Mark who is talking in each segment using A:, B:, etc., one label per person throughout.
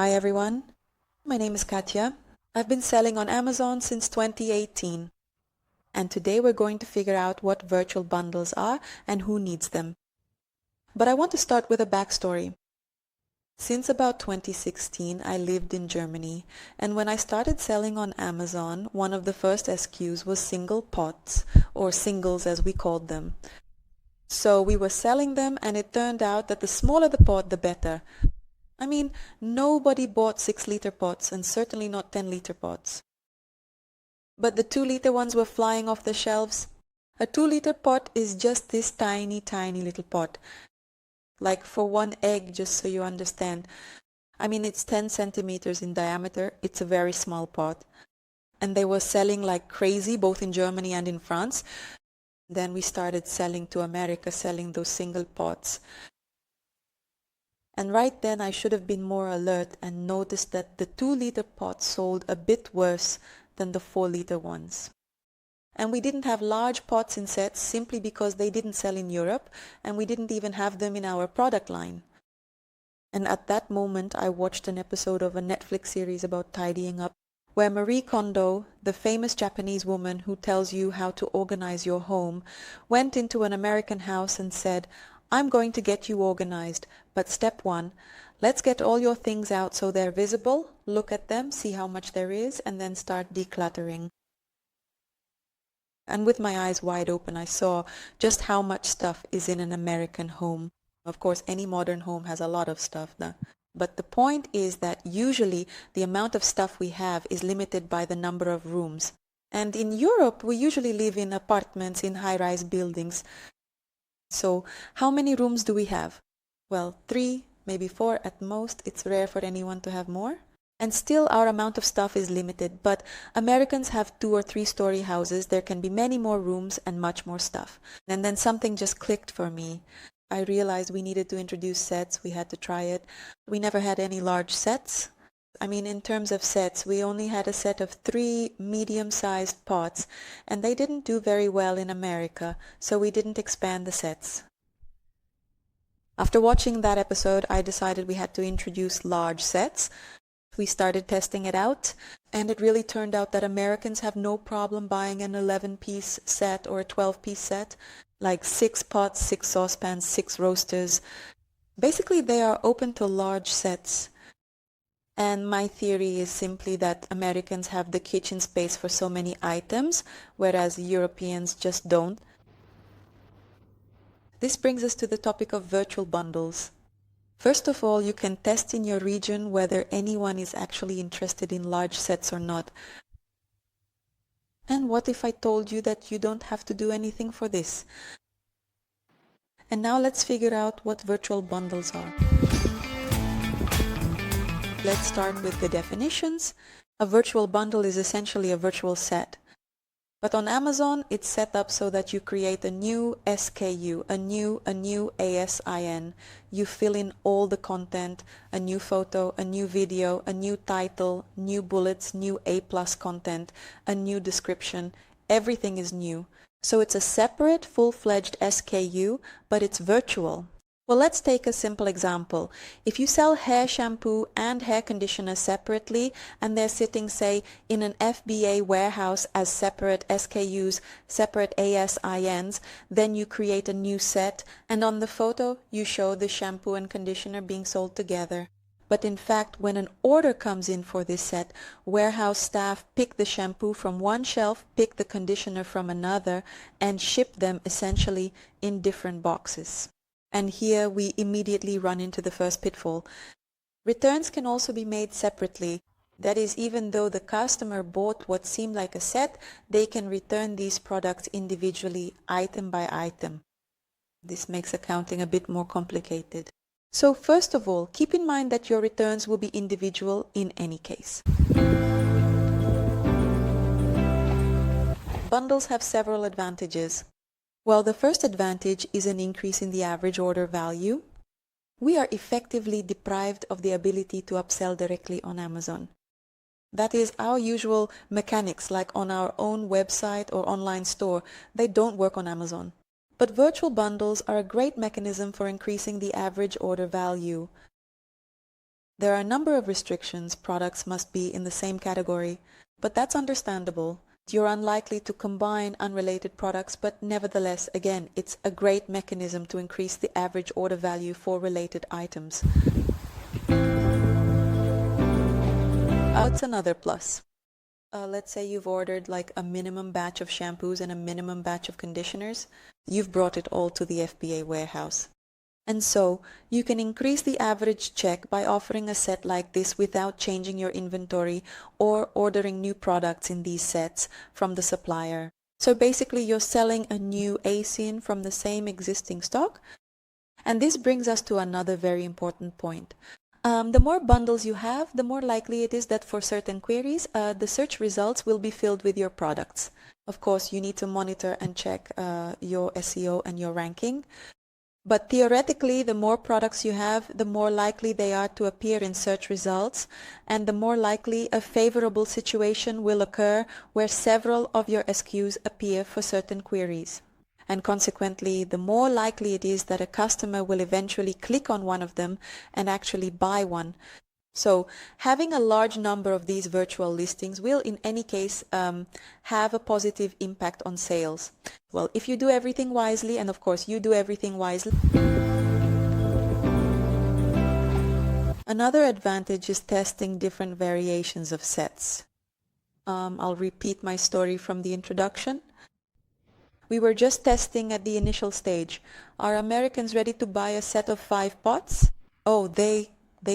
A: Hi everyone, my name is Katya. I've been selling on Amazon since 2018, and today we're going to figure out what virtual bundles are and who needs them. But I want to start with a backstory. Since about 2016, I lived in Germany, and when I started selling on Amazon, one of the first SKUs was single pots, or singles as we called them. So we were selling them, and it turned out that the smaller the pot, the better. I mean, nobody bought 6-liter pots and certainly not 10-liter pots. But the 2-liter ones were flying off the shelves. A 2-liter pot is just this tiny, tiny little pot. Like for one egg, just so you understand. I mean, it's 10 centimeters in diameter. It's a very small pot. And they were selling like crazy, both in Germany and in France. Then we started selling to America, selling those single pots. And right then I should have been more alert and noticed that the 2-liter pots sold a bit worse than the 4-liter ones. And we didn't have large pots in sets simply because they didn't sell in Europe, and we didn't even have them in our product line. And at that moment I watched an episode of a Netflix series about tidying up, where Marie Kondo, the famous Japanese woman who tells you how to organize your home, went into an American house and said, "I'm going to get you organized, but step 1, let's get all your things out so they're visible, look at them, see how much there is, and then start decluttering." And with my eyes wide open, I saw just how much stuff is in an American home. Of course, any modern home has a lot of stuff, but the point is that usually the amount of stuff we have is limited by the number of rooms. And in Europe, we usually live in apartments in high-rise buildings. So how many rooms do we have? Well, 3, maybe 4 at most. It's rare for anyone to have more. And still our amount of stuff is limited, but Americans have 2 or 3-story houses. There can be many more rooms and much more stuff. And then something just clicked for me. I realized we needed to introduce sets. We had to try it. We never had any large sets. I mean, in terms of sets, we only had a set of 3 medium-sized pots, and they didn't do very well in America, so we didn't expand the sets. After watching that episode, I decided we had to introduce large sets. We started testing it out, and it really turned out that Americans have no problem buying an 11-piece set or a 12-piece set, like 6 pots, 6 saucepans, 6 roasters. Basically, they are open to large sets. And my theory is simply that Americans have the kitchen space for so many items, whereas Europeans just don't. This brings us to the topic of virtual bundles. First of all, you can test in your region whether anyone is actually interested in large sets or not. And what if I told you that you don't have to do anything for this? And now let's figure out what virtual bundles are. Let's start with the definitions. A virtual bundle is essentially a virtual set. But on Amazon, it's set up so that you create a new SKU, a new ASIN. You fill in all the content, a new photo, a new video, a new title, new bullets, new A+ content, a new description. Everything is new. So it's a separate, full-fledged SKU, but it's virtual. Well, let's take a simple example. If you sell hair shampoo and hair conditioner separately, and they're sitting, say, in an FBA warehouse as separate SKUs, separate ASINs, then you create a new set, and on the photo you show the shampoo and conditioner being sold together. But in fact, when an order comes in for this set, warehouse staff pick the shampoo from one shelf, pick the conditioner from another, and ship them essentially in different boxes. And here we immediately run into the first pitfall. Returns can also be made separately. That is, even though the customer bought what seemed like a set, they can return these products individually, item by item. This makes accounting a bit more complicated. So first of all, keep in mind that your returns will be individual in any case. Bundles have several advantages. Well, the first advantage is an increase in the average order value. We are effectively deprived of the ability to upsell directly on Amazon. That is, our usual mechanics, like on our own website or online store, they don't work on Amazon. But virtual bundles are a great mechanism for increasing the average order value. There are a number of restrictions. Products must be in the same category, but that's understandable. You're unlikely to combine unrelated products, but nevertheless, again, it's a great mechanism to increase the average order value for related items. What's another plus? Let's say you've ordered like a minimum batch of shampoos and a minimum batch of conditioners. You've brought it all to the FBA warehouse. And so you can increase the average check by offering a set like this without changing your inventory or ordering new products in these sets from the supplier. So basically you're selling a new ASIN from the same existing stock. And this brings us to another very important point. The more bundles you have, the more likely it is that for certain queries, the search results will be filled with your products. Of course, you need to monitor and check your SEO and your ranking. But theoretically, the more products you have, the more likely they are to appear in search results, and the more likely a favorable situation will occur where several of your SKUs appear for certain queries. And consequently, the more likely it is that a customer will eventually click on one of them and actually buy one. So having a large number of these virtual listings will in any case have a positive impact on sales. Well, if you do everything wisely, and of course you do everything wisely. Another advantage is testing different variations of sets. I'll repeat my story from the introduction. We were just testing at the initial stage. Are Americans ready to buy a set of 5 pots? Oh, they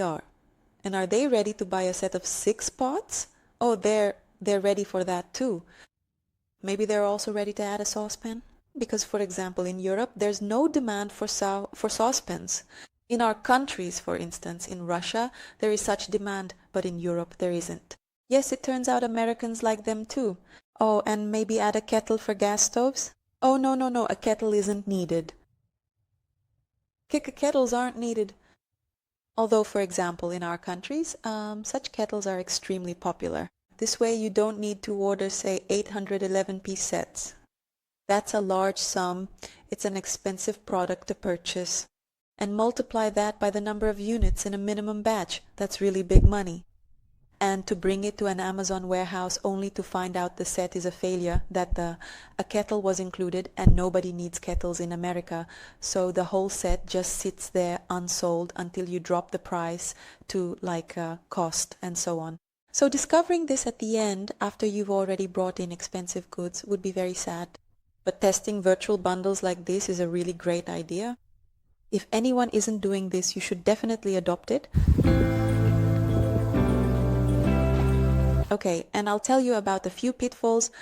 A: are. And are they ready to buy a set of 6 pots? Oh, they're ready for that too. Maybe they're also ready to add a saucepan? Because, for example, in Europe, there's no demand for saucepans. In our countries, for instance, in Russia, there is such demand, but in Europe there isn't. Yes, it turns out Americans like them too. Oh, and maybe add a kettle for gas stoves? Oh, no, a kettle isn't needed. Kettles aren't needed. Although, for example, in our countries, such kettles are extremely popular. This way you don't need to order, say, 811-piece sets. That's a large sum. It's an expensive product to purchase. And multiply that by the number of units in a minimum batch. That's really big money. And to bring it to an Amazon warehouse only to find out the set is a failure, that a kettle was included and nobody needs kettles in America. So the whole set just sits there unsold until you drop the price to like cost and so on. So discovering this at the end, after you've already brought in expensive goods, would be very sad. But testing virtual bundles like this is a really great idea. If anyone isn't doing this, you should definitely adopt it. Okay, and I'll tell you about a few pitfalls.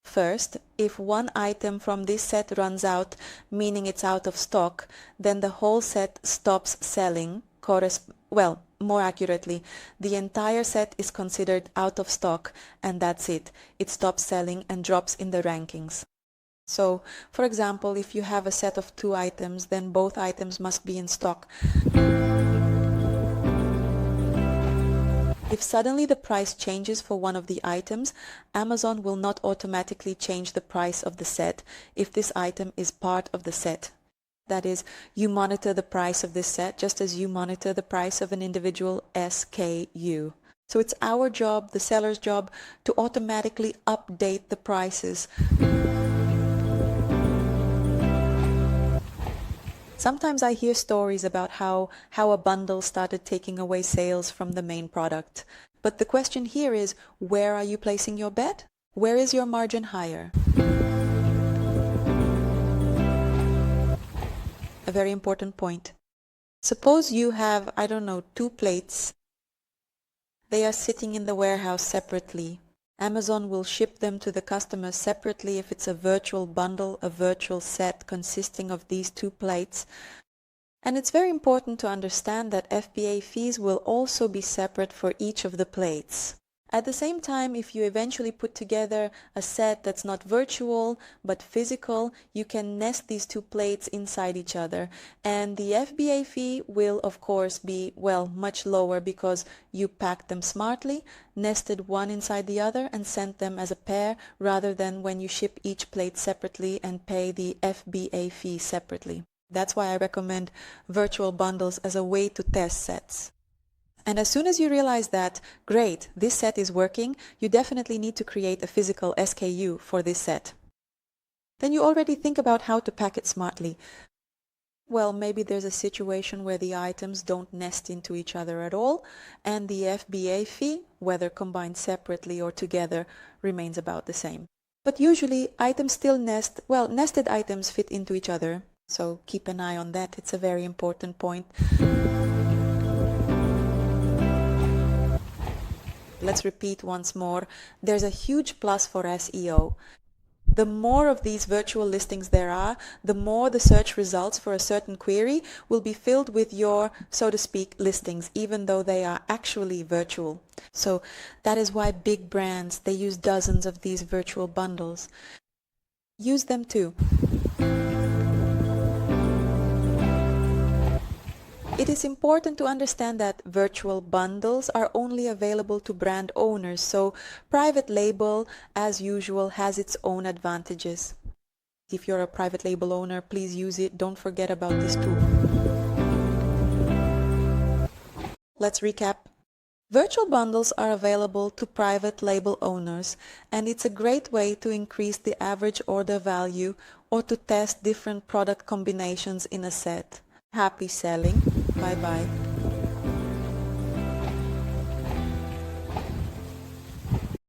A: First, if one item from this set runs out, meaning it's out of stock, then the whole set stops selling. Well, more accurately, the entire set is considered out of stock, and that's it. It stops selling and drops in the rankings. So, for example, if you have a set of 2 items, then both items must be in stock. If suddenly the price changes for one of the items, Amazon will not automatically change the price of the set if this item is part of the set. That is, you monitor the price of this set just as you monitor the price of an individual SKU. So it's our job, the seller's job, to automatically update the prices. Sometimes I hear stories about how a bundle started taking away sales from the main product. But the question here is, where are you placing your bet? Where is your margin higher? A very important point. Suppose you have, 2 plates. They are sitting in the warehouse separately. Amazon will ship them to the customer separately if it's a virtual bundle, a virtual set consisting of these 2 plates. And it's very important to understand that FBA fees will also be separate for each of the plates. At the same time, if you eventually put together a set that's not virtual but physical, you can nest these 2 plates inside each other. And the FBA fee will, of course, be, much lower because you packed them smartly, nested one inside the other, and sent them as a pair rather than when you ship each plate separately and pay the FBA fee separately. That's why I recommend virtual bundles as a way to test sets. And as soon as you realize that, great, this set is working, you definitely need to create a physical SKU for this set. Then you already think about how to pack it smartly. Well, maybe there's a situation where the items don't nest into each other at all, and the FBA fee, whether combined separately or together, remains about the same. But usually items still nest, well, nested items fit into each other, so keep an eye on that. It's a very important point. Let's repeat once more. There's a huge plus for SEO. The more of these virtual listings there are, the more the search results for a certain query will be filled with your, so to speak, listings, even though they are actually virtual. So that is why big brands, they use dozens of these virtual bundles. Use them too. It is important to understand that virtual bundles are only available to brand owners, so private label, as usual, has its own advantages. If you're a private label owner, please use it. Don't forget about this tool. Let's recap. Virtual bundles are available to private label owners, and it's a great way to increase the average order value or to test different product combinations in a set. Happy selling. Bye-bye.